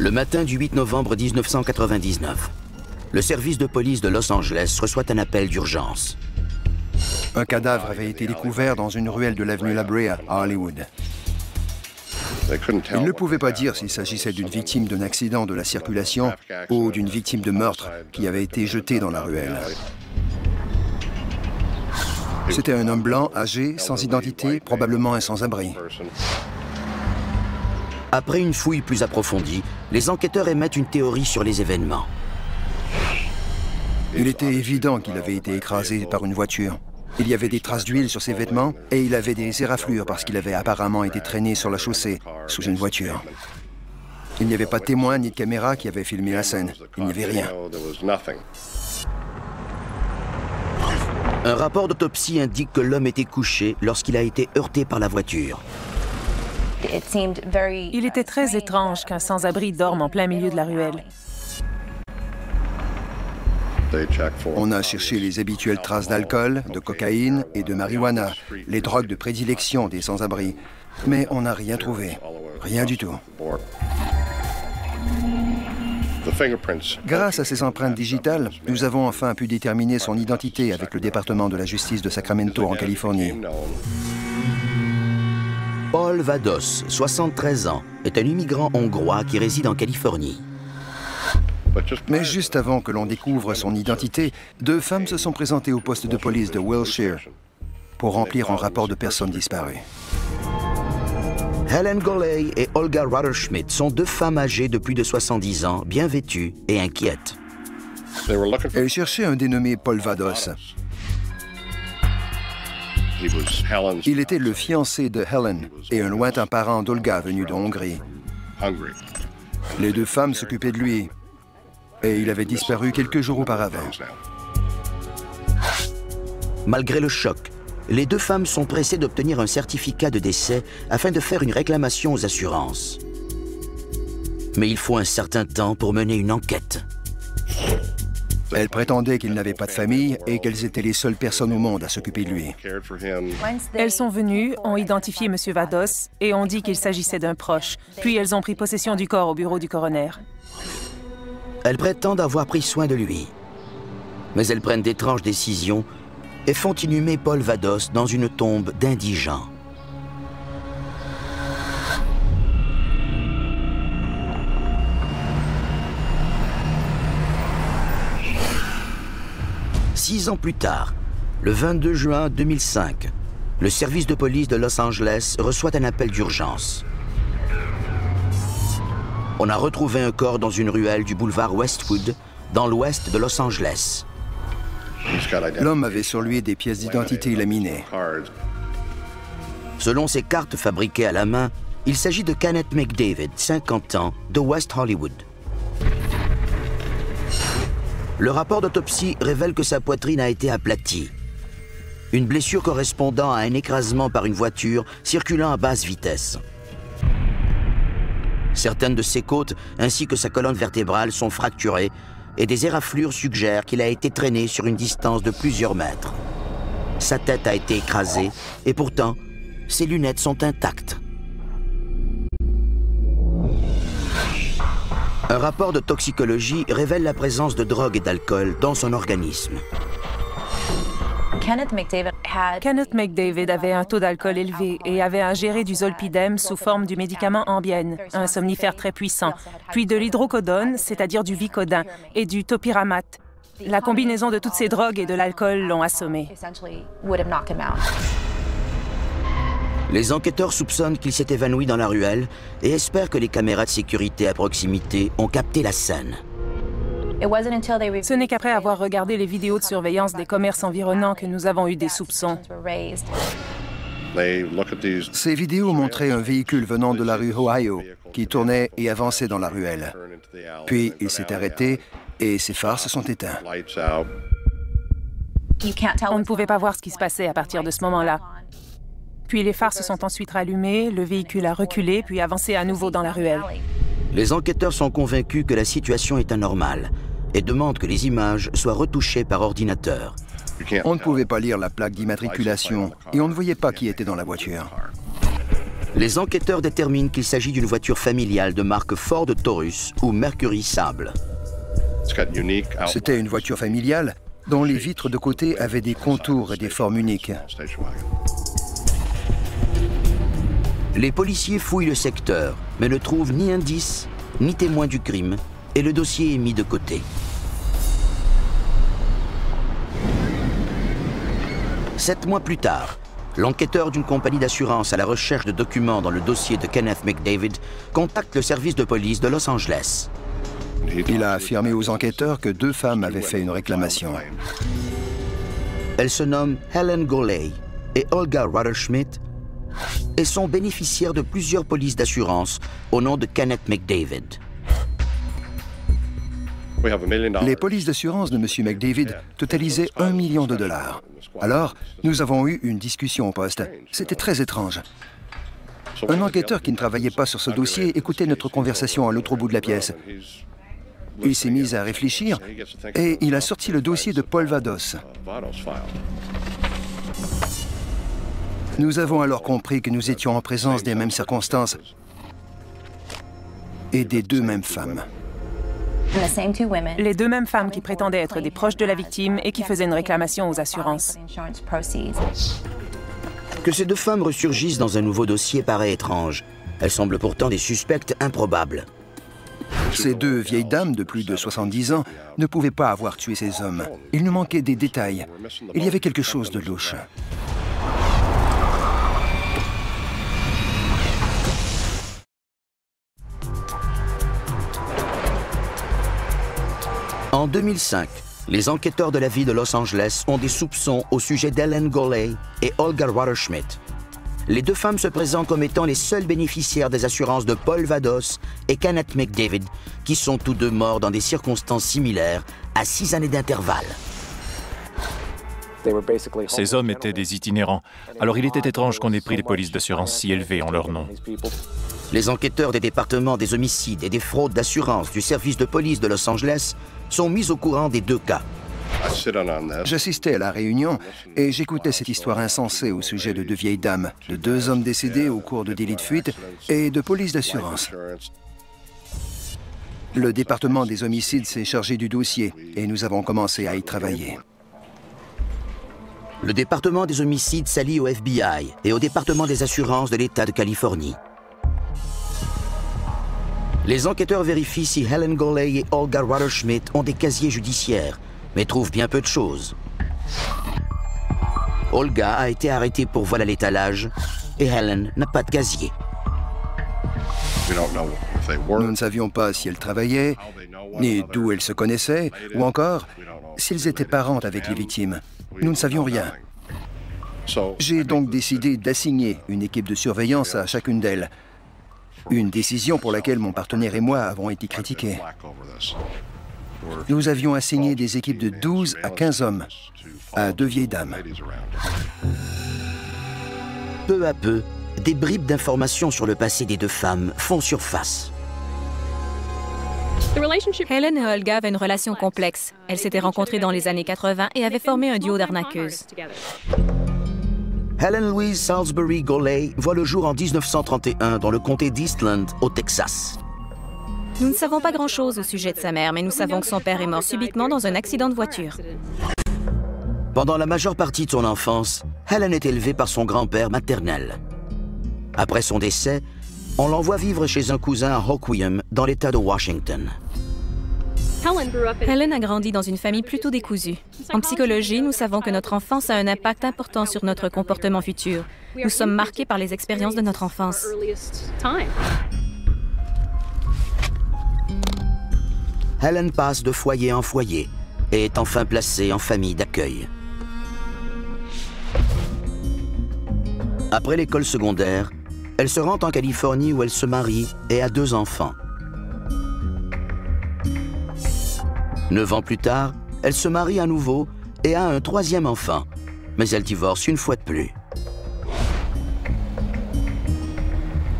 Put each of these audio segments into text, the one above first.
Le matin du 8 novembre 1999, le service de police de Los Angeles reçoit un appel d'urgence. Un cadavre avait été découvert dans une ruelle de l'avenue La Brea à Hollywood. Ils ne pouvaient pas dire s'il s'agissait d'une victime d'un accident de la circulation ou d'une victime de meurtre qui avait été jetée dans la ruelle. C'était un homme blanc, âgé, sans identité, probablement un sans-abri. Après une fouille plus approfondie, les enquêteurs émettent une théorie sur les événements. Il était évident qu'il avait été écrasé par une voiture. Il y avait des traces d'huile sur ses vêtements et il avait des éraflures parce qu'il avait apparemment été traîné sur la chaussée, sous une voiture. Il n'y avait pas de témoin ni de caméra qui avait filmé la scène. Il n'y avait rien. Un rapport d'autopsie indique que l'homme était couché lorsqu'il a été heurté par la voiture. Il était très étrange qu'un sans-abri dorme en plein milieu de la ruelle. On a cherché les habituelles traces d'alcool, de cocaïne et de marijuana, les drogues de prédilection des sans-abri. Mais on n'a rien trouvé. Rien du tout. Grâce à ces empreintes digitales, nous avons enfin pu déterminer son identité avec le département de la justice de Sacramento en Californie. Paul Vados, 73 ans, est un immigrant hongrois qui réside en Californie. Mais juste avant que l'on découvre son identité, deux femmes se sont présentées au poste de police de Wilshire pour remplir un rapport de personnes disparues. Helen Goley et Olga Rutherschmidt sont deux femmes âgées de plus de 70 ans, bien vêtues et inquiètes. Elles cherchaient un dénommé Paul Vados. Il était le fiancé de Helen et un lointain parent d'Olga venu de Hongrie. Les deux femmes s'occupaient de lui et il avait disparu quelques jours auparavant. Malgré le choc, les deux femmes sont pressées d'obtenir un certificat de décès afin de faire une réclamation aux assurances. Mais il faut un certain temps pour mener une enquête. Elles prétendaient qu'il n'avait pas de famille et qu'elles étaient les seules personnes au monde à s'occuper de lui. Elles sont venues, ont identifié M. Vados et ont dit qu'il s'agissait d'un proche. Puis elles ont pris possession du corps au bureau du coroner. Elles prétendent avoir pris soin de lui. Mais elles prennent d'étranges décisions et font inhumer Paul Vados dans une tombe d'indigents. Six ans plus tard, le 22 juin 2005, le service de police de Los Angeles reçoit un appel d'urgence. On a retrouvé un corps dans une ruelle du boulevard Westwood, dans l'ouest de Los Angeles. L'homme avait sur lui des pièces d'identité laminées. Selon ces cartes fabriquées à la main, il s'agit de Kenneth McDavid, 50 ans, de West Hollywood. Le rapport d'autopsie révèle que sa poitrine a été aplatie. Une blessure correspondant à un écrasement par une voiture circulant à basse vitesse. Certaines de ses côtes ainsi que sa colonne vertébrale sont fracturées et des éraflures suggèrent qu'il a été traîné sur une distance de plusieurs mètres. Sa tête a été écrasée et pourtant, ses lunettes sont intactes. Un rapport de toxicologie révèle la présence de drogue et d'alcool dans son organisme. Kenneth McDavid avait un taux d'alcool élevé et avait ingéré du zolpidem sous forme du médicament Ambien, un somnifère très puissant, puis de l'hydrocodone, c'est-à-dire du Vicodin, et du topiramate. La combinaison de toutes ces drogues et de l'alcool l'ont assommé. Les enquêteurs soupçonnent qu'il s'est évanoui dans la ruelle et espèrent que les caméras de sécurité à proximité ont capté la scène. Ce n'est qu'après avoir regardé les vidéos de surveillance des commerces environnants que nous avons eu des soupçons. Ces vidéos montraient un véhicule venant de la rue Ohio qui tournait et avançait dans la ruelle. Puis il s'est arrêté et ses phares se sont éteints. On ne pouvait pas voir ce qui se passait à partir de ce moment-là. Puis les phares se sont ensuite rallumés, le véhicule a reculé puis avancé à nouveau dans la ruelle. Les enquêteurs sont convaincus que la situation est anormale et demandent que les images soient retouchées par ordinateur. On ne pouvait pas lire la plaque d'immatriculation et on ne voyait pas qui était dans la voiture. Les enquêteurs déterminent qu'il s'agit d'une voiture familiale de marque Ford Taurus ou Mercury Sable. C'était une voiture familiale dont les vitres de côté avaient des contours et des formes uniques. Les policiers fouillent le secteur, mais ne trouvent ni indice, ni témoin du crime, et le dossier est mis de côté. Sept mois plus tard, l'enquêteur d'une compagnie d'assurance à la recherche de documents dans le dossier de Kenneth McDavid contacte le service de police de Los Angeles. Il a affirmé aux enquêteurs que 2 femmes avaient fait une réclamation. Elles se nomment Helen Goley et Olga Rutherschmidt et sont bénéficiaires de plusieurs polices d'assurance au nom de Kenneth McDavid. Les polices d'assurance de M. McDavid totalisaient $1 million. Alors, nous avons eu une discussion au poste. C'était très étrange. Un enquêteur qui ne travaillait pas sur ce dossier écoutait notre conversation à l'autre bout de la pièce. Il s'est mis à réfléchir et il a sorti le dossier de Paul Vados. Nous avons alors compris que nous étions en présence des mêmes circonstances et des 2 mêmes femmes. Les 2 mêmes femmes qui prétendaient être des proches de la victime et qui faisaient une réclamation aux assurances. Que ces 2 femmes ressurgissent dans un nouveau dossier paraît étrange. Elles semblent pourtant des suspects improbables. Ces 2 vieilles dames de plus de 70 ans ne pouvaient pas avoir tué ces hommes. Il nous manquait des détails. Il y avait quelque chose de louche. En 2005, les enquêteurs de la ville de Los Angeles ont des soupçons au sujet d'Helen Goley et Olga Rutherschmidt. Les 2 femmes se présentent comme étant les seuls bénéficiaires des assurances de Paul Vados et Kenneth McDavid, qui sont tous 2 morts dans des circonstances similaires à 6 années d'intervalle. Ces hommes étaient des itinérants. Alors il était étrange qu'on ait pris des polices d'assurance si élevées en leur nom. Les enquêteurs des départements des homicides et des fraudes d'assurance du service de police de Los Angeles sont mis au courant des 2 cas. J'assistais à la réunion et j'écoutais cette histoire insensée au sujet de 2 vieilles dames, de 2 hommes décédés au cours de délits de fuite et de police d'assurance. Le département des homicides s'est chargé du dossier et nous avons commencé à y travailler. Le département des homicides s'allie au FBI et au département des assurances de l'État de Californie. Les enquêteurs vérifient si Helen Goley et Olga Rutherschmidt ont des casiers judiciaires, mais trouvent bien peu de choses. Olga a été arrêtée pour vol à l'étalage et Helen n'a pas de casier. Nous ne savions pas si elles travaillaient, ni d'où elles se connaissaient, ou encore s'ils étaient parentes avec les victimes. Nous ne savions rien. J'ai donc décidé d'assigner une équipe de surveillance à chacune d'elles. Une décision pour laquelle mon partenaire et moi avons été critiqués. Nous avions assigné des équipes de 12 à 15 hommes à 2 vieilles dames. Peu à peu, des bribes d'informations sur le passé des 2 femmes font surface. Helen et Olga avaient une relation complexe. Elles s'étaient rencontrées dans les années 80 et avaient formé un duo d'arnaqueuses. Helen Louise Salisbury Goley voit le jour en 1931 dans le comté d'Eastland, au Texas. Nous ne savons pas grand-chose au sujet de sa mère, mais nous savons que son père est mort subitement dans un accident de voiture. Pendant la majeure partie de son enfance, Helen est élevée par son grand-père maternel. Après son décès, on l'envoie vivre chez un cousin à Hoquiam, dans l'État de Washington. Helen a grandi dans une famille plutôt décousue. En psychologie, nous savons que notre enfance a un impact important sur notre comportement futur. Nous sommes marqués par les expériences de notre enfance. Helen passe de foyer en foyer et est enfin placée en famille d'accueil. Après l'école secondaire, elle se rend en Californie où elle se marie et a 2 enfants. 9 ans plus tard, elle se marie à nouveau et a un 3e enfant, mais elle divorce une fois de plus.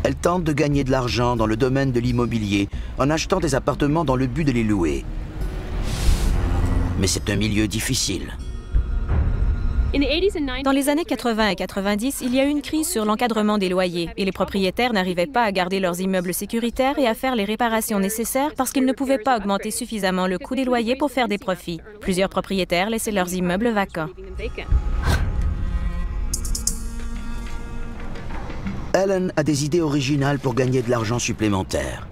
Elle tente de gagner de l'argent dans le domaine de l'immobilier en achetant des appartements dans le but de les louer. Mais c'est un milieu difficile. Dans les années 80 et 90, il y a eu une crise sur l'encadrement des loyers et les propriétaires n'arrivaient pas à garder leurs immeubles sécuritaires et à faire les réparations nécessaires parce qu'ils ne pouvaient pas augmenter suffisamment le coût des loyers pour faire des profits. Plusieurs propriétaires laissaient leurs immeubles vacants. Helen a des idées originales pour gagner de l'argent supplémentaire.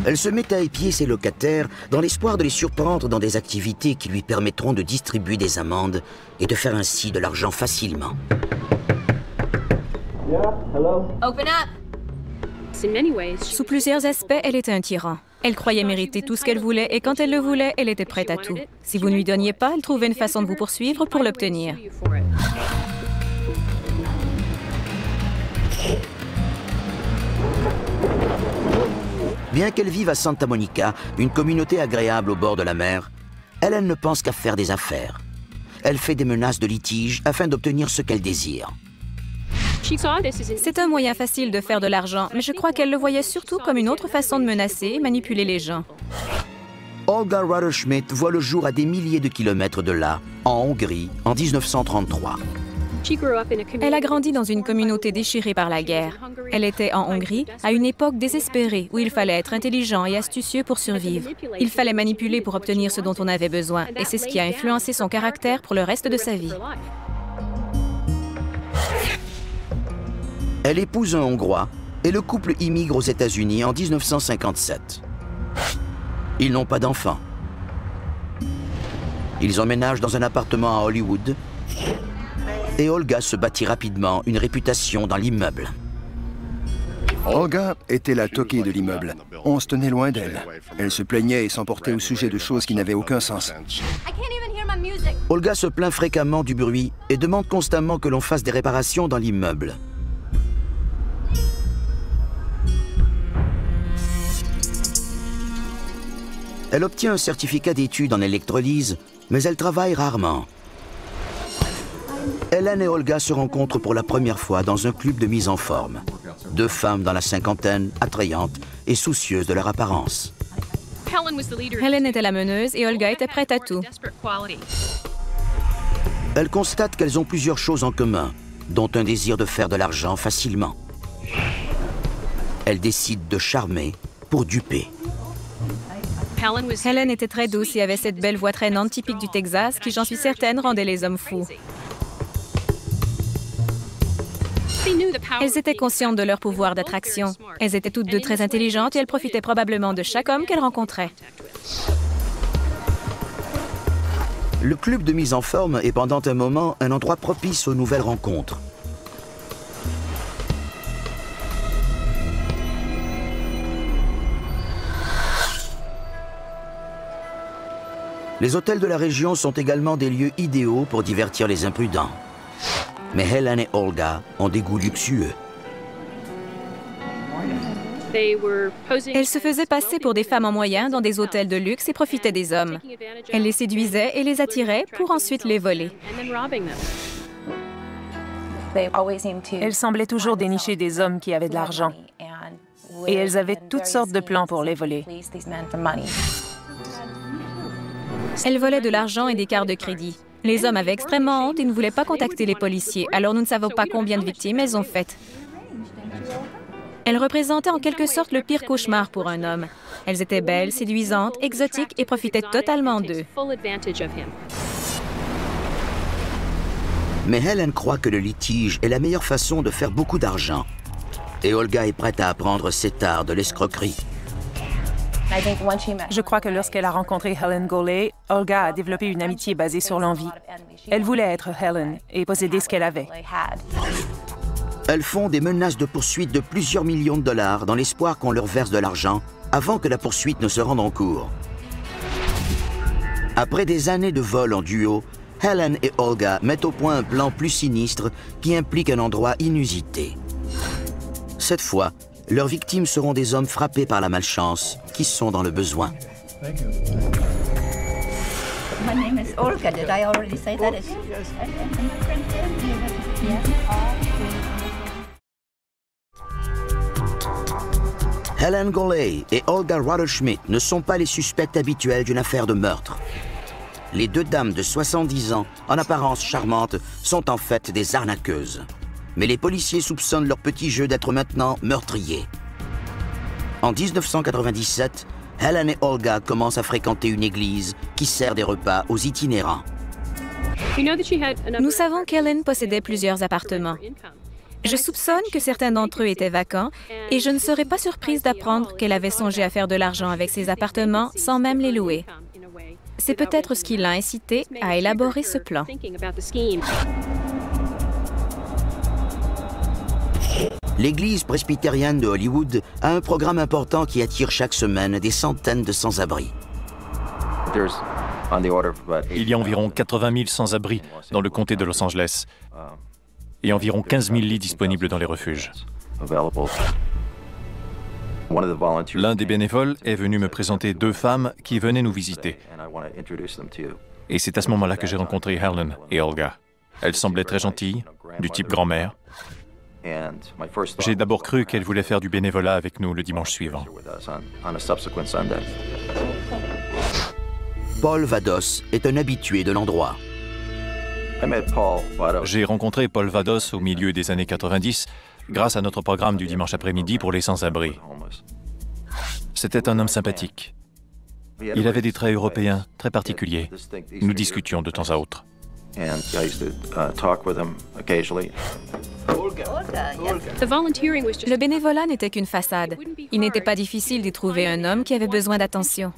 Elle se met à épier ses locataires dans l'espoir de les surprendre dans des activités qui lui permettront de distribuer des amendes et de faire ainsi de l'argent facilement. Open up. Sous plusieurs aspects, elle était un tyran. Elle croyait mériter tout ce qu'elle voulait et quand elle le voulait, elle était prête à tout. Si vous ne lui donniez pas, elle trouvait une façon de vous poursuivre pour l'obtenir. Bien qu'elle vive à Santa Monica, une communauté agréable au bord de la mer, Helen ne pense qu'à faire des affaires. Elle fait des menaces de litige afin d'obtenir ce qu'elle désire. C'est un moyen facile de faire de l'argent, mais je crois qu'elle le voyait surtout comme une autre façon de menacer et manipuler les gens. Olga Rudder-Schmidt voit le jour à des milliers de kilomètres de là, en Hongrie, en 1933. Elle a grandi dans une communauté déchirée par la guerre. Elle était en Hongrie à une époque désespérée où il fallait être intelligent et astucieux pour survivre. Il fallait manipuler pour obtenir ce dont on avait besoin et c'est ce qui a influencé son caractère pour le reste de sa vie. Elle épouse un Hongrois et le couple immigre aux États-Unis en 1957. Ils n'ont pas d'enfants. Ils emménagent dans un appartement à Hollywood et Olga se bâtit rapidement une réputation dans l'immeuble. Olga était la toquée de l'immeuble. On se tenait loin d'elle. Elle se plaignait et s'emportait au sujet de choses qui n'avaient aucun sens. Olga se plaint fréquemment du bruit et demande constamment que l'on fasse des réparations dans l'immeuble. Elle obtient un certificat d'études en électrolyse, mais elle travaille rarement. Helen et Olga se rencontrent pour la première fois dans un club de mise en forme. Deux femmes dans la cinquantaine, attrayantes et soucieuses de leur apparence. Helen était la meneuse et Olga était prête à tout. Elle constate qu'elles ont plusieurs choses en commun, dont un désir de faire de l'argent facilement. Elle décide de charmer pour duper. Helen était très douce et avait cette belle voix traînante typique du Texas qui, j'en suis certaine, rendait les hommes fous. Elles étaient conscientes de leur pouvoir d'attraction. Elles étaient toutes deux très intelligentes et elles profitaient probablement de chaque homme qu'elles rencontraient. Le club de mise en forme est pendant un moment un endroit propice aux nouvelles rencontres. Les hôtels de la région sont également des lieux idéaux pour divertir les imprudents. Mais Helen et Olga ont des goûts luxueux. Elles se faisaient passer pour des femmes en moyen dans des hôtels de luxe et profitaient des hommes. Elles les séduisaient et les attiraient pour ensuite les voler. Elles semblaient toujours dénicher des hommes qui avaient de l'argent. Et elles avaient toutes sortes de plans pour les voler. Elles volaient de l'argent et des cartes de crédit. Les hommes avaient extrêmement honte et ne voulaient pas contacter les policiers, alors nous ne savons pas combien de victimes elles ont faites. Elles représentaient en quelque sorte le pire cauchemar pour un homme. Elles étaient belles, séduisantes, exotiques et profitaient totalement d'eux. Mais Helen croit que le litige est la meilleure façon de faire beaucoup d'argent. Et Olga est prête à apprendre cet art de l'escroquerie. Je crois que lorsqu'elle a rencontré Helen Golay, Olga a développé une amitié basée sur l'envie. Elle voulait être Helen et posséder ce qu'elle avait. Elles font des menaces de poursuite de plusieurs millions de dollars dans l'espoir qu'on leur verse de l'argent avant que la poursuite ne se rende en cours. Après des années de vol en duo, Helen et Olga mettent au point un plan plus sinistre qui implique un endroit inusité. Cette fois, leurs victimes seront des hommes frappés par la malchance qui sont dans le besoin. My name is Olga. Did I already say that? Helen Goley et Olga Rudder-Schmidt ne sont pas les suspects habituels d'une affaire de meurtre. Les deux dames de 70 ans, en apparence charmantes, sont en fait des arnaqueuses. Mais les policiers soupçonnent leur petit jeu d'être maintenant meurtriers. En 1997, Helen et Olga commencent à fréquenter une église qui sert des repas aux itinérants. Nous savons qu'Helen possédait plusieurs appartements. Je soupçonne que certains d'entre eux étaient vacants et je ne serais pas surprise d'apprendre qu'elle avait songé à faire de l'argent avec ces appartements sans même les louer. C'est peut-être ce qui l'a incité à élaborer ce plan. L'église presbytérienne de Hollywood a un programme important qui attire chaque semaine des centaines de sans-abri. Il y a environ 80 000 sans-abri dans le comté de Los Angeles et environ 15 000 lits disponibles dans les refuges. L'un des bénévoles est venu me présenter deux femmes qui venaient nous visiter. Et c'est à ce moment-là que j'ai rencontré Helen et Olga. Elles semblaient très gentilles, du type grand-mère. J'ai d'abord cru qu'elles voulaient faire du bénévolat avec nous le dimanche suivant. Paul Vados est un habitué de l'endroit. J'ai rencontré Paul Vados au milieu des années 90 grâce à notre programme du dimanche après-midi pour les sans-abri. C'était un homme sympathique. Il avait des traits européens très particuliers. Nous discutions de temps à autre. Le bénévolat n'était qu'une façade. Il n'était pas difficile d'y trouver un homme qui avait besoin d'attention.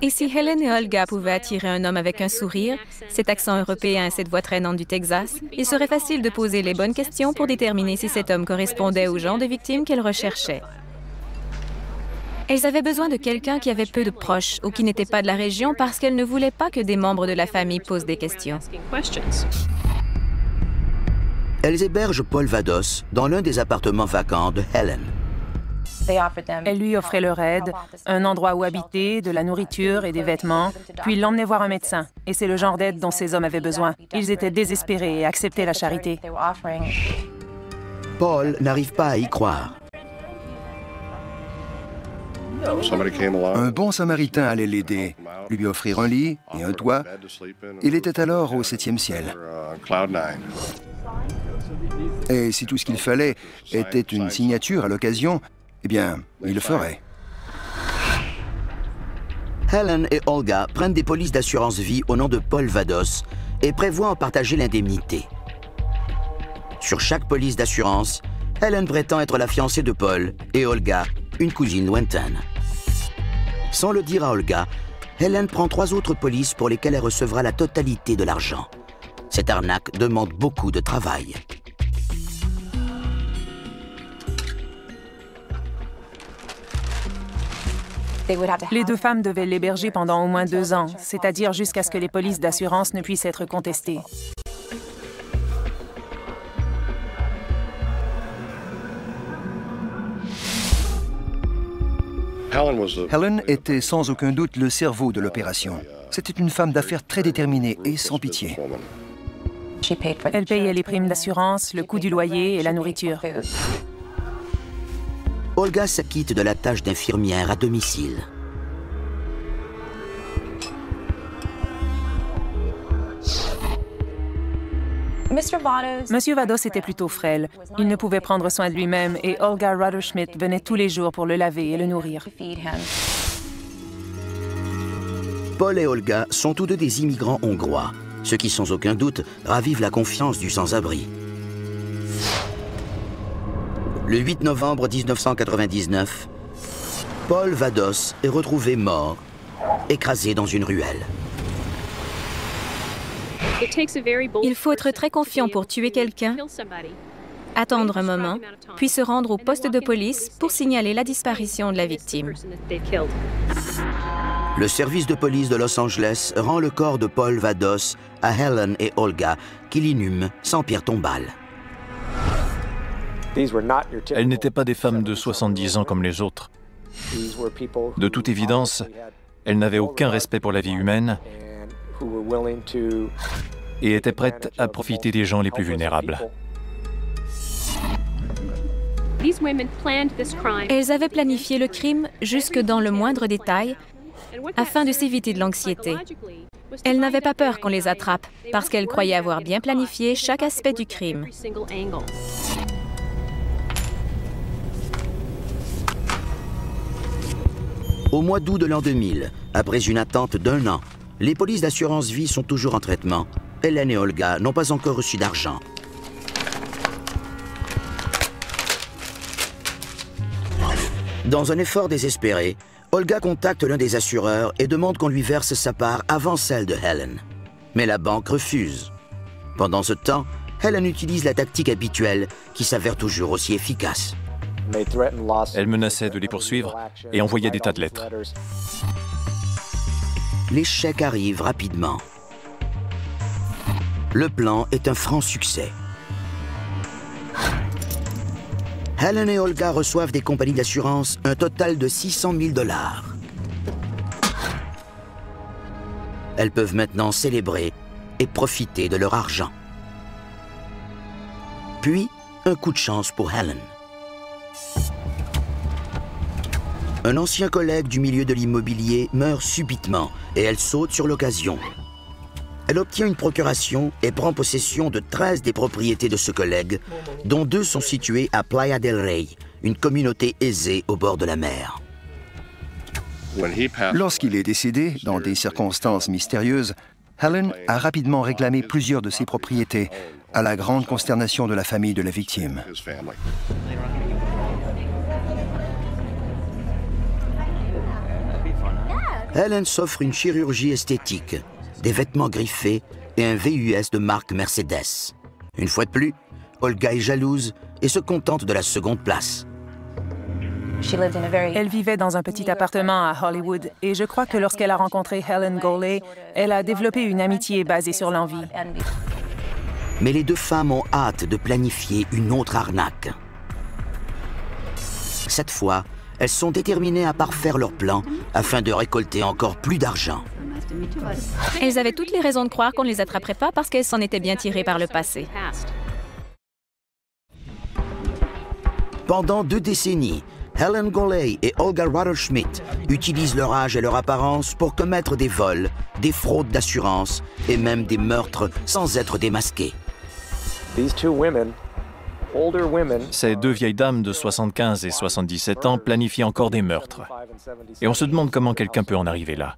Et si Helen et Olga pouvaient attirer un homme avec un sourire, cet accent européen et cette voix traînante du Texas, il serait facile de poser les bonnes questions pour déterminer si cet homme correspondait au genre de victime qu'elles recherchaient. Elles avaient besoin de quelqu'un qui avait peu de proches ou qui n'était pas de la région parce qu'elles ne voulaient pas que des membres de la famille posent des questions. Elles hébergent Paul Vados dans l'un des appartements vacants de Helen. Elle lui offrait leur aide, un endroit où habiter, de la nourriture et des vêtements, puis l'emmenait voir un médecin. Et c'est le genre d'aide dont ces hommes avaient besoin. Ils étaient désespérés et acceptaient la charité. Paul n'arrive pas à y croire. Un bon samaritain allait l'aider, lui offrir un lit et un toit. Il était alors au 7e ciel. Et si tout ce qu'il fallait était une signature à l'occasion, eh bien, il le ferait. Helen et Olga prennent des polices d'assurance vie au nom de Paul Vados et prévoient en partager l'indemnité. Sur chaque police d'assurance, Helen prétend être la fiancée de Paul et Olga, une cousine lointaine. Sans le dire à Olga, Helen prend 3 autres polices pour lesquelles elle recevra la totalité de l'argent. Cette arnaque demande beaucoup de travail. Les deux femmes devaient l'héberger pendant au moins 2 ans, c'est-à-dire jusqu'à ce que les polices d'assurance ne puissent être contestées. Helen était sans aucun doute le cerveau de l'opération. C'était une femme d'affaires très déterminée et sans pitié. Elle payait les primes d'assurance, le coût du loyer et la nourriture. Olga s'acquitte de la tâche d'infirmière à domicile. Monsieur Vados était plutôt frêle. Il ne pouvait prendre soin de lui-même et Olga Rudder-Schmidt venait tous les jours pour le laver et le nourrir. Paul et Olga sont tous deux des immigrants hongrois, ce qui sans aucun doute ravive la confiance du sans-abri. Le 8 novembre 1999, Paul Vados est retrouvé mort, écrasé dans une ruelle. Il faut être très confiant pour tuer quelqu'un, attendre un moment, puis se rendre au poste de police pour signaler la disparition de la victime. Le service de police de Los Angeles rend le corps de Paul Vados à Helen et Olga, qui l'inhument sans pierre tombale. Elles n'étaient pas des femmes de 70 ans comme les autres. De toute évidence, elles n'avaient aucun respect pour la vie humaine et étaient prêtes à profiter des gens les plus vulnérables. Elles avaient planifié le crime jusque dans le moindre détail afin de s'éviter de l'anxiété. Elles n'avaient pas peur qu'on les attrape parce qu'elles croyaient avoir bien planifié chaque aspect du crime. Au mois d'août de l'an 2000, après une attente d'1 an, les polices d'assurance vie sont toujours en traitement. Helen et Olga n'ont pas encore reçu d'argent. Dans un effort désespéré, Olga contacte l'un des assureurs et demande qu'on lui verse sa part avant celle de Helen. Mais la banque refuse. Pendant ce temps, Helen utilise la tactique habituelle qui s'avère toujours aussi efficace. Elle menaçait de les poursuivre et envoyait des tas de lettres. Les chèques arrivent rapidement. Le plan est un franc succès. Helen et Olga reçoivent des compagnies d'assurance un total de 600 000 $. Elles peuvent maintenant célébrer et profiter de leur argent. Puis, un coup de chance pour Helen. Un ancien collègue du milieu de l'immobilier meurt subitement et elle saute sur l'occasion. Elle obtient une procuration et prend possession de 13 des propriétés de ce collègue, dont 2 sont situées à Playa del Rey, une communauté aisée au bord de la mer. Lorsqu'il est décédé, dans des circonstances mystérieuses, Helen a rapidement réclamé plusieurs de ses propriétés, à la grande consternation de la famille de la victime. Helen s'offre une chirurgie esthétique, des vêtements griffés et un VUS de marque Mercedes. Une fois de plus, Olga est jalouse et se contente de la seconde place. Elle vivait dans un petit appartement à Hollywood et je crois que lorsqu'elle a rencontré Helen Goley, elle a développé une amitié basée sur l'envie. Mais les 2 femmes ont hâte de planifier une autre arnaque. Cette fois, elles sont déterminées à parfaire leur plan afin de récolter encore plus d'argent. Elles avaient toutes les raisons de croire qu'on ne les attraperait pas parce qu'elles s'en étaient bien tirées par le passé. Pendant 2 décennies, Helen Goley et Olga Rotherschmidt utilisent leur âge et leur apparence pour commettre des vols, des fraudes d'assurance et même des meurtres sans être démasqués. Ces 2 vieilles dames de 75 et 77 ans planifient encore des meurtres. Et on se demande comment quelqu'un peut en arriver là.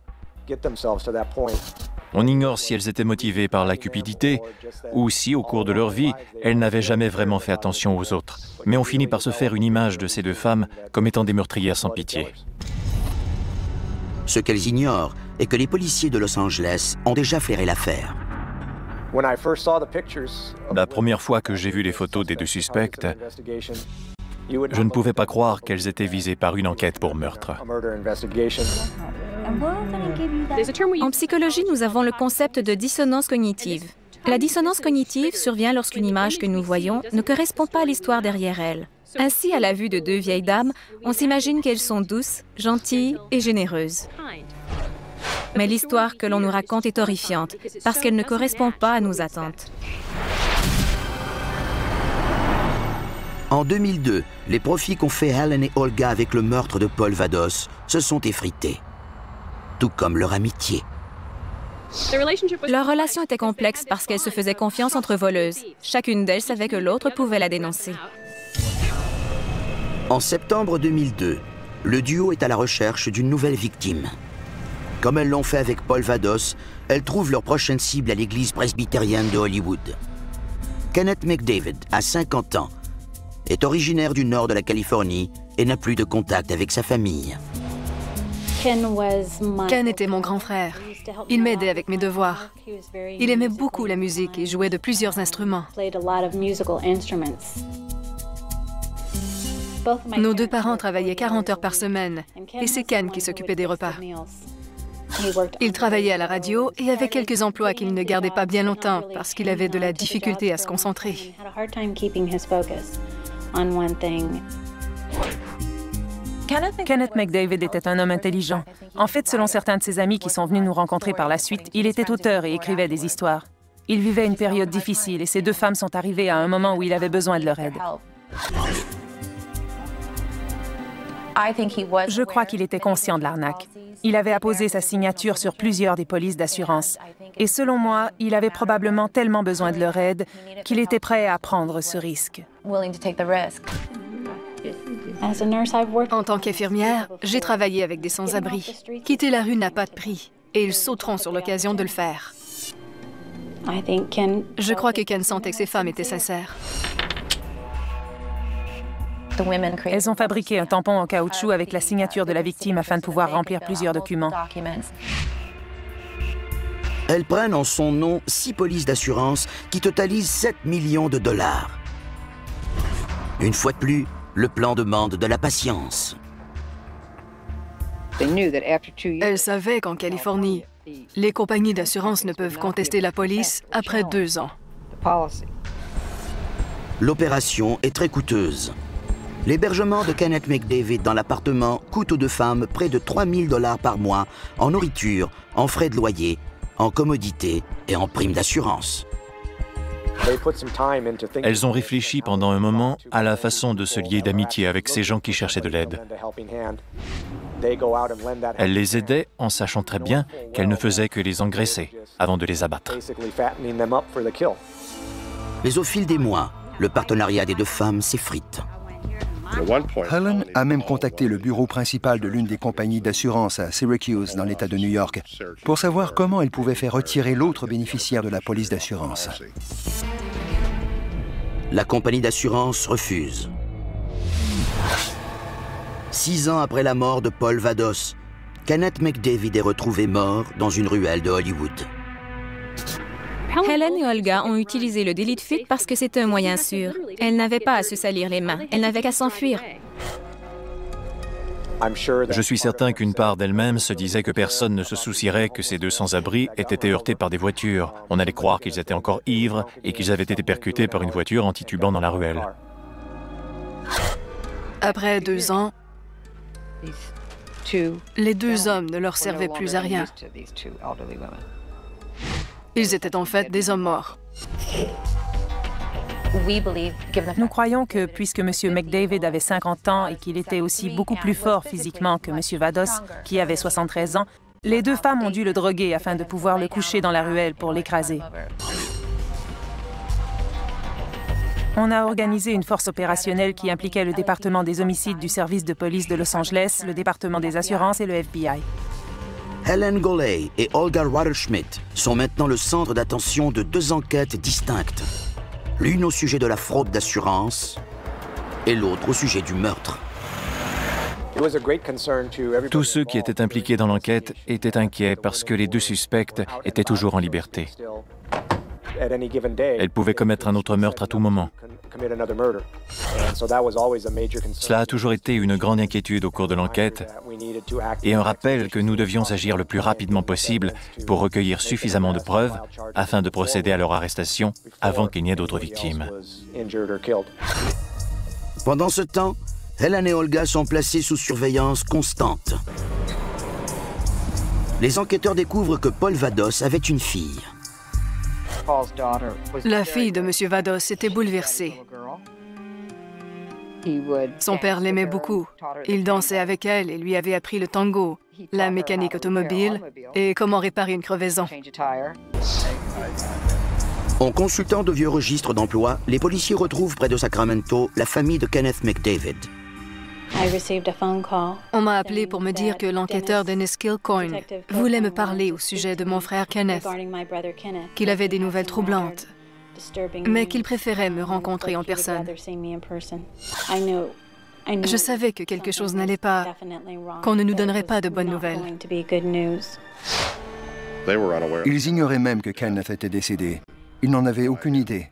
On ignore si elles étaient motivées par la cupidité ou si, au cours de leur vie, elles n'avaient jamais vraiment fait attention aux autres. Mais on finit par se faire une image de ces 2 femmes comme étant des meurtrières sans pitié. Ce qu'elles ignorent est que les policiers de Los Angeles ont déjà flairé l'affaire. La première fois que j'ai vu les photos des 2 suspectes, je ne pouvais pas croire qu'elles étaient visées par une enquête pour meurtre. En psychologie, nous avons le concept de dissonance cognitive. La dissonance cognitive survient lorsqu'une image que nous voyons ne correspond pas à l'histoire derrière elle. Ainsi, à la vue de 2 vieilles dames, on s'imagine qu'elles sont douces, gentilles et généreuses. Mais l'histoire que l'on nous raconte est horrifiante, parce qu'elle ne correspond pas à nos attentes. En 2002, les profits qu'ont fait Helen et Olga avec le meurtre de Paul Vados se sont effrités, tout comme leur amitié. Leur relation était complexe parce qu'elles se faisaient confiance entre voleuses. Chacune d'elles savait que l'autre pouvait la dénoncer. En septembre 2002, le duo est à la recherche d'une nouvelle victime. Comme elles l'ont fait avec Paul Vados, elles trouvent leur prochaine cible à l'église presbytérienne de Hollywood. Kenneth McDavid a 50 ans, est originaire du nord de la Californie et n'a plus de contact avec sa famille. Ken était mon grand frère. Il m'aidait avec mes devoirs. Il aimait beaucoup la musique et jouait de plusieurs instruments. Nos 2 parents travaillaient 40 heures par semaine et c'est Ken qui s'occupait des repas. Il travaillait à la radio et avait quelques emplois qu'il ne gardait pas bien longtemps parce qu'il avait de la difficulté à se concentrer. Kenneth McDavid était un homme intelligent. En fait, selon certains de ses amis qui sont venus nous rencontrer par la suite, il était auteur et écrivait des histoires. Il vivait une période difficile et ces 2 femmes sont arrivées à un moment où il avait besoin de leur aide. Je crois qu'il était conscient de l'arnaque. Il avait apposé sa signature sur plusieurs des polices d'assurance. Et selon moi, il avait probablement tellement besoin de leur aide qu'il était prêt à prendre ce risque. En tant qu'infirmière, j'ai travaillé avec des sans-abri. Quitter la rue n'a pas de prix, et ils sauteront sur l'occasion de le faire. Je crois que Ken sentait que ces femmes étaient sincères. Elles ont fabriqué un tampon en caoutchouc avec la signature de la victime afin de pouvoir remplir plusieurs documents. Elles prennent en son nom 6 polices d'assurance qui totalisent 7 millions de dollars. Une fois de plus, le plan demande de la patience. Elles savaient qu'en Californie, les compagnies d'assurance ne peuvent contester la police après 2 ans. L'opération est très coûteuse. L'hébergement de Kenneth McDavid dans l'appartement coûte aux 2 femmes près de 3 000 $ par mois en nourriture, en frais de loyer, en commodités et en primes d'assurance. Elles ont réfléchi pendant un moment à la façon de se lier d'amitié avec ces gens qui cherchaient de l'aide. Elles les aidaient en sachant très bien qu'elles ne faisaient que les engraisser avant de les abattre. Mais au fil des mois, le partenariat des 2 femmes s'effrite. Helen a même contacté le bureau principal de l'une des compagnies d'assurance à Syracuse, dans l'État de New York, pour savoir comment elle pouvait faire retirer l'autre bénéficiaire de la police d'assurance. La compagnie d'assurance refuse. 6 ans après la mort de Paul Vados, Kenneth McDavid est retrouvé mort dans une ruelle de Hollywood. Helen et Olga ont utilisé le délit de fuite parce que c'était un moyen sûr. Elles n'avaient pas à se salir les mains, elles n'avaient qu'à s'enfuir. Je suis certain qu'une part d'elles-mêmes se disait que personne ne se soucierait que ces 2 sans-abri aient été heurtés par des voitures. On allait croire qu'ils étaient encore ivres et qu'ils avaient été percutés par une voiture en titubant dans la ruelle. Après 2 ans, les 2 hommes ne leur servaient plus à rien. Ils étaient en fait des hommes morts. Nous croyons que, puisque M. McDavid avait 50 ans et qu'il était aussi beaucoup plus fort physiquement que M. Vados, qui avait 73 ans, les 2 femmes ont dû le droguer afin de pouvoir le coucher dans la ruelle pour l'écraser. On a organisé une force opérationnelle qui impliquait le département des homicides du service de police de Los Angeles, le département des assurances et le FBI. Helen Goley et Olga Waterschmidt sont maintenant le centre d'attention de 2 enquêtes distinctes. L'une au sujet de la fraude d'assurance et l'autre au sujet du meurtre. Tous ceux qui étaient impliqués dans l'enquête étaient inquiets parce que les 2 suspects étaient toujours en liberté. Elles pouvaient commettre un autre meurtre à tout moment. Cela a toujours été une grande inquiétude au cours de l'enquête et un rappel que nous devions agir le plus rapidement possible pour recueillir suffisamment de preuves afin de procéder à leur arrestation avant qu'il n'y ait d'autres victimes. Pendant ce temps, Helen et Olga sont placées sous surveillance constante. Les enquêteurs découvrent que Paul Vados avait une fille. La fille de M. Vados était bouleversée. Son père l'aimait beaucoup. Il dansait avec elle et lui avait appris le tango, la mécanique automobile et comment réparer une crevaison. En consultant de vieux registres d'emploi, les policiers retrouvent près de Sacramento la famille de Kenneth McDavid. On m'a appelé pour me dire que l'enquêteur Dennis Kilcoyne voulait me parler au sujet de mon frère Kenneth, qu'il avait des nouvelles troublantes, mais qu'il préférait me rencontrer en personne. Je savais que quelque chose n'allait pas, qu'on ne nous donnerait pas de bonnes nouvelles. Ils ignoraient même que Kenneth était décédé. Ils n'en avaient aucune idée.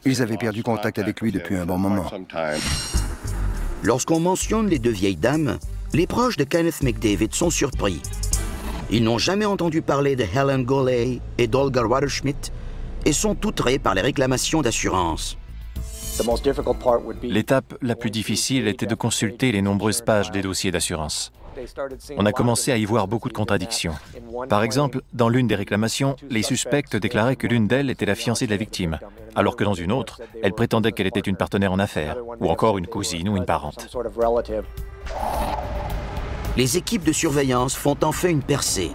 Ils avaient perdu contact avec lui depuis un bon moment. Lorsqu'on mentionne les 2 vieilles dames, les proches de Kenneth McDavid sont surpris. Ils n'ont jamais entendu parler de Helen Goley et d'Olga Waterschmidt et sont outrés par les réclamations d'assurance. L'étape la plus difficile était de consulter les nombreuses pages des dossiers d'assurance. On a commencé à y voir beaucoup de contradictions. Par exemple, dans l'une des réclamations, les suspects déclaraient que l'une d'elles était la fiancée de la victime, alors que dans une autre, elle prétendait qu'elle était une partenaire en affaires, ou encore une cousine ou une parente. Les équipes de surveillance font enfin une percée.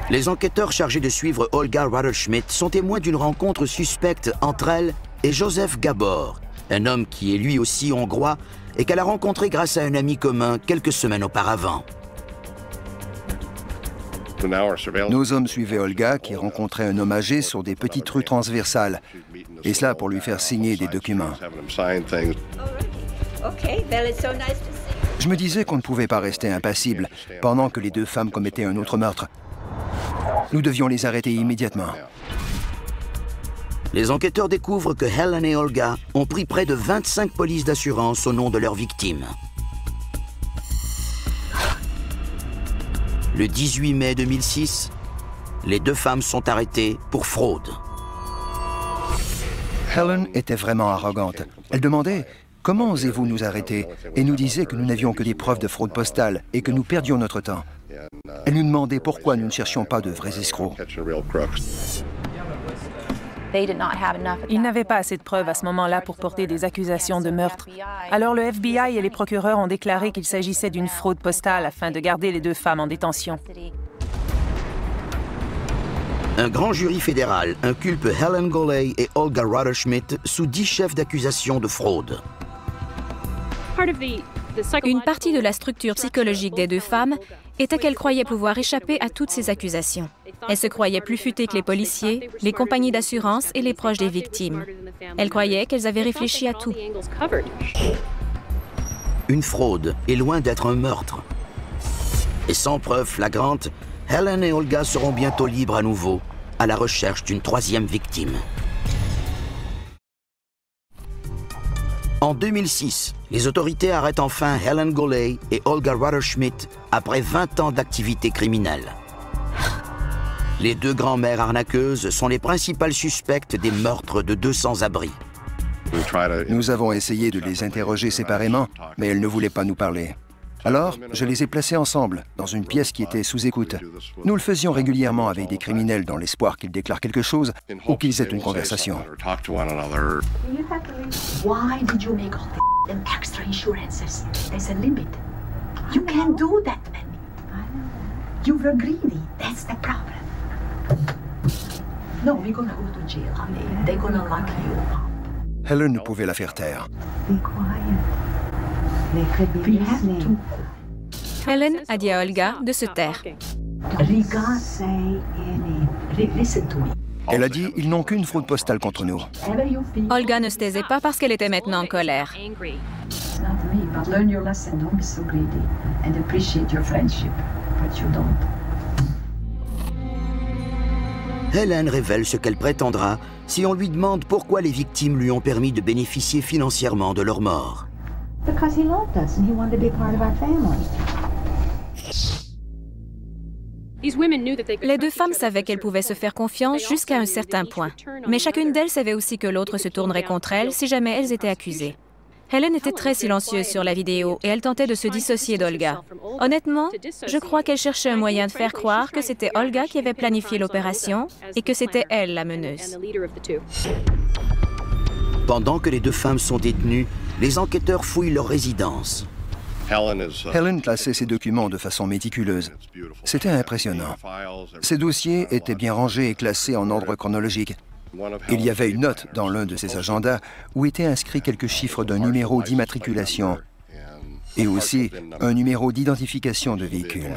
Les enquêteurs chargés de suivre Olga Rudder-Schmidt sont témoins d'une rencontre suspecte entre elle et Joseph Gabor, un homme qui est lui aussi hongrois et qu'elle a rencontré grâce à un ami commun quelques semaines auparavant. Nos hommes suivaient Olga qui rencontrait un homme âgé sur des petites rues transversales, et cela pour lui faire signer des documents. Je me disais qu'on ne pouvait pas rester impassible pendant que les deux femmes commettaient un autre meurtre. Nous devions les arrêter immédiatement. Les enquêteurs découvrent que Helen et Olga ont pris près de 25 polices d'assurance au nom de leurs victimes. Le 18 mai 2006, les deux femmes sont arrêtées pour fraude. Helen était vraiment arrogante. Elle demandait « Comment osez-vous nous arrêter ?» et nous disait que nous n'avions que des preuves de fraude postale et que nous perdions notre temps. Elle nous demandait pourquoi nous ne cherchions pas de vrais escrocs. Ils n'avaient pas assez de preuves à ce moment-là pour porter des accusations de meurtre. Alors le FBI et les procureurs ont déclaré qu'il s'agissait d'une fraude postale afin de garder les deux femmes en détention. Un grand jury fédéral inculpe Helen Golay et Olga Rudder-Schmidt sous 10 chefs d'accusation de fraude. Une partie de la structure psychologique des deux femmes était qu'elles croyaient pouvoir échapper à toutes ces accusations. Elles se croyaient plus futées que les policiers, les compagnies d'assurance et les proches des victimes. Elles croyaient qu'elles avaient réfléchi à tout. Une fraude est loin d'être un meurtre. Et sans preuve flagrante, Helen et Olga seront bientôt libres à nouveau, à la recherche d'une troisième victime. En 2006, les autorités arrêtent enfin Helen Golay et Olga Rudder-Schmidt après 20 ans d'activité criminelle. Les deux grands-mères arnaqueuses sont les principales suspectes des meurtres de 200 abris. Nous avons essayé de les interroger séparément, mais elles ne voulaient pas nous parler. Alors, je les ai placées ensemble, dans une pièce qui était sous écoute. Nous le faisions régulièrement avec des criminels dans l'espoir qu'ils déclarent quelque chose ou qu'ils aient une conversation. Why did you make all them extra insurances? There's a limit. You can't do that, man. You were greedy. That's the problem. No, we're gonna go to jail. I mean, they're gonna lock you. Helen ne pouvait la faire taire. Be quiet. They could be listening. Helen a dit à Olga de se taire. Riga say any. Listen to me. Elle a dit « Ils n'ont qu'une fraude postale contre nous ». Olga ne se taisait pas parce qu'elle était maintenant en colère. Helen révèle ce qu'elle prétendra si on lui demande pourquoi les victimes lui ont permis de bénéficier financièrement de leur mort. Les deux femmes savaient qu'elles pouvaient se faire confiance jusqu'à un certain point. Mais chacune d'elles savait aussi que l'autre se tournerait contre elles si jamais elles étaient accusées. Helen était très silencieuse sur la vidéo et elle tentait de se dissocier d'Olga. Honnêtement, je crois qu'elle cherchait un moyen de faire croire que c'était Olga qui avait planifié l'opération et que c'était elle la meneuse. Pendant que les deux femmes sont détenues, les enquêteurs fouillent leur résidence. Helen classait ses documents de façon méticuleuse. C'était impressionnant. Ses dossiers étaient bien rangés et classés en ordre chronologique. Il y avait une note dans l'un de ses agendas où étaient inscrits quelques chiffres d'un numéro d'immatriculation et aussi un numéro d'identification de véhicule.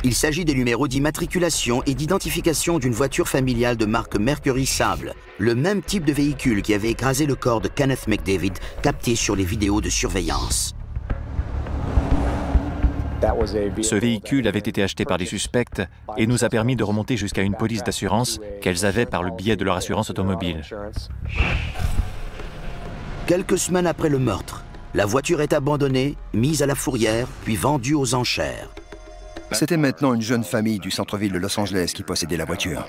Il s'agit des numéros d'immatriculation et d'identification d'une voiture familiale de marque Mercury Sable, le même type de véhicule qui avait écrasé le corps de Kenneth McDavid, capté sur les vidéos de surveillance. Ce véhicule avait été acheté par des suspects et nous a permis de remonter jusqu'à une police d'assurance qu'elles avaient par le biais de leur assurance automobile. Quelques semaines après le meurtre, la voiture est abandonnée, mise à la fourrière, puis vendue aux enchères. C'était maintenant une jeune famille du centre-ville de Los Angeles qui possédait la voiture.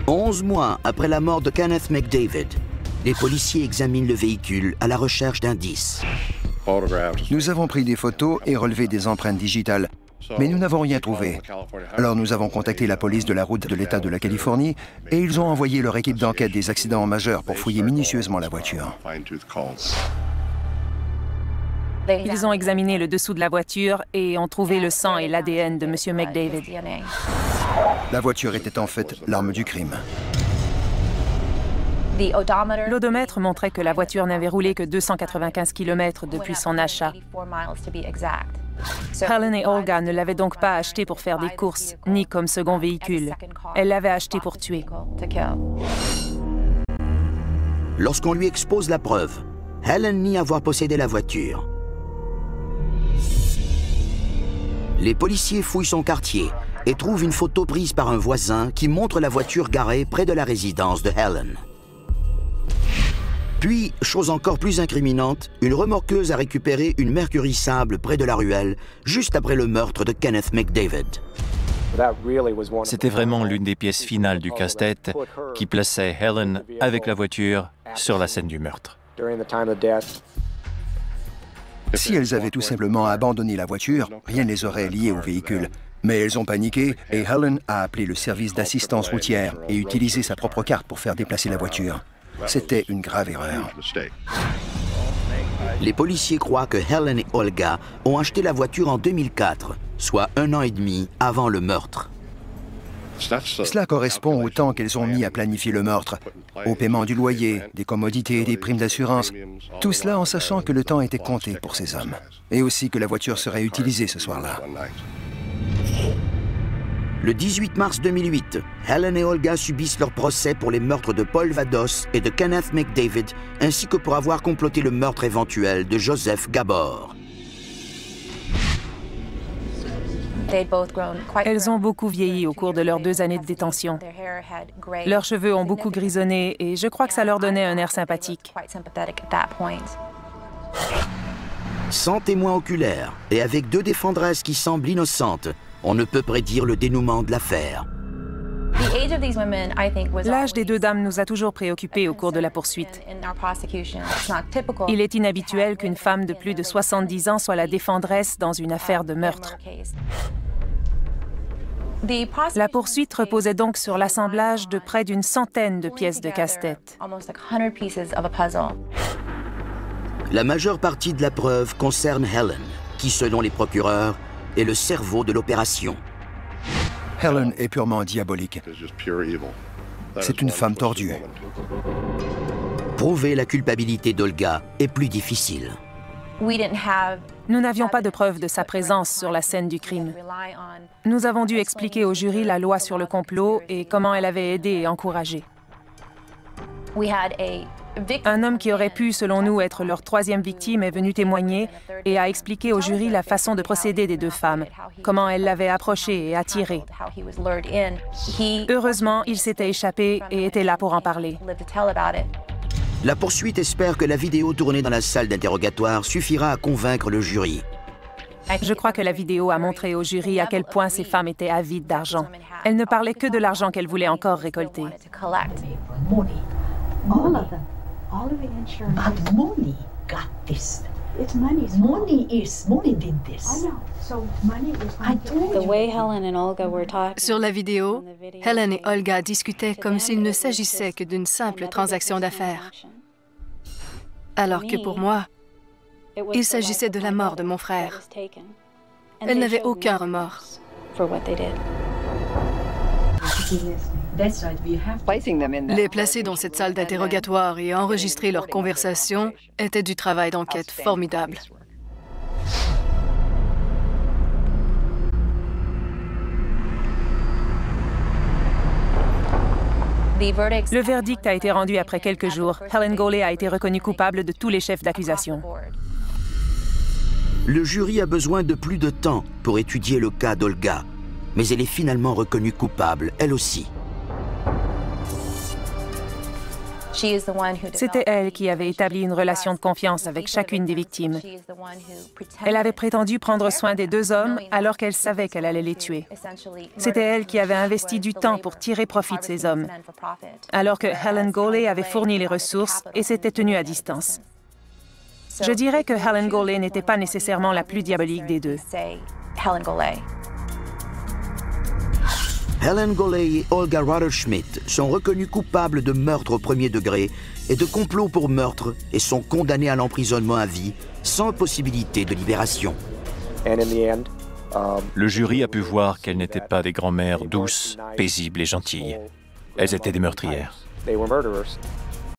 11 mois après la mort de Kenneth McDavid, les policiers examinent le véhicule à la recherche d'indices. Nous avons pris des photos et relevé des empreintes digitales Mais nous n'avons rien trouvé. Alors nous avons contacté la police de la route de l'État de la Californie et ils ont envoyé leur équipe d'enquête des accidents majeurs pour fouiller minutieusement la voiture. Ils ont examiné le dessous de la voiture et ont trouvé le sang et l'ADN de M. McDavid. La voiture était en fait l'arme du crime. L'odomètre montrait que la voiture n'avait roulé que 295 km depuis son achat. Helen et Olga ne l'avaient donc pas acheté pour faire des courses, ni comme second véhicule. Elle l'avait acheté pour tuer. Lorsqu'on lui expose la preuve, Helen nie avoir possédé la voiture. Les policiers fouillent son quartier et trouvent une photo prise par un voisin qui montre la voiture garée près de la résidence de Helen. Puis, chose encore plus incriminante, une remorqueuse a récupéré une Mercury Sable près de la ruelle, juste après le meurtre de Kenneth McDavid. C'était vraiment l'une des pièces finales du casse-tête qui plaçait Helen avec la voiture sur la scène du meurtre. Si elles avaient tout simplement abandonné la voiture, rien ne les aurait liées au véhicule. Mais elles ont paniqué et Helen a appelé le service d'assistance routière et utilisé sa propre carte pour faire déplacer la voiture. C'était une grave erreur. Les policiers croient que Helen et Olga ont acheté la voiture en 2004, soit 1 an et demi avant le meurtre. Cela correspond au temps qu'elles ont mis à planifier le meurtre, au paiement du loyer, des commodités et des primes d'assurance. Tout cela en sachant que le temps était compté pour ces hommes. Et aussi que la voiture serait utilisée ce soir-là. Le 18 mars 2008, Helen et Olga subissent leur procès pour les meurtres de Paul Vados et de Kenneth McDavid, ainsi que pour avoir comploté le meurtre éventuel de Joseph Gabor. Elles ont beaucoup vieilli au cours de leurs 2 années de détention. Leurs cheveux ont beaucoup grisonné et je crois que ça leur donnait un air sympathique. Sans témoins oculaires et avec 2 défendresses qui semblent innocentes, on ne peut prédire le dénouement de l'affaire. L'âge des 2 dames nous a toujours préoccupés au cours de la poursuite. Il est inhabituel qu'une femme de plus de 70 ans soit la défendresse dans une affaire de meurtre. La poursuite reposait donc sur l'assemblage de près d'une centaine de pièces de casse-tête. La majeure partie de la preuve concerne Helen, qui, selon les procureurs, est le cerveau de l'opération. Helen est purement diabolique. C'est une femme tordue. Prouver la culpabilité d'Olga est plus difficile. Nous n'avions pas de preuve de sa présence sur la scène du crime. Nous avons dû expliquer au jury la loi sur le complot et comment elle avait aidé et encouragé. Un homme qui aurait pu, selon nous, être leur 3e victime est venu témoigner et a expliqué au jury la façon de procéder des 2 femmes, comment elle l'avait approché et attiré. Heureusement, il s'était échappé et était là pour en parler. La poursuite espère que la vidéo tournée dans la salle d'interrogatoire suffira à convaincre le jury. Je crois que la vidéo a montré au jury à quel point ces femmes étaient avides d'argent. Elles ne parlaient que de l'argent qu'elles voulaient encore récolter. But money got this. It's money. Money did this. I know. So money is. I told you. Sur la vidéo, Helen et Olga discutaient comme s'il ne s'agissait que d'une simple transaction d'affaires. Alors que pour moi, il s'agissait de la mort de mon frère. Elles n'avaient aucun remords. Les placer dans cette salle d'interrogatoire et enregistrer leurs conversations était du travail d'enquête formidable. Le verdict a été rendu après quelques jours. Helen Goley a été reconnue coupable de tous les chefs d'accusation. Le jury a besoin de plus de temps pour étudier le cas d'Olga, mais elle est finalement reconnue coupable, elle aussi. C'était elle qui avait établi une relation de confiance avec chacune des victimes. Elle avait prétendu prendre soin des 2 hommes alors qu'elle savait qu'elle allait les tuer. C'était elle qui avait investi du temps pour tirer profit de ces hommes, alors que Helen Goley avait fourni les ressources et s'était tenue à distance. Je dirais que Helen Golay n'était pas nécessairement la plus diabolique des deux. Helen Golay et Olga Rotherschmidt sont reconnus coupables de meurtre au premier degré et de complot pour meurtre et sont condamnés à l'emprisonnement à vie sans possibilité de libération. Le jury a pu voir qu'elles n'étaient pas des grand-mères douces, paisibles et gentilles. Elles étaient des meurtrières.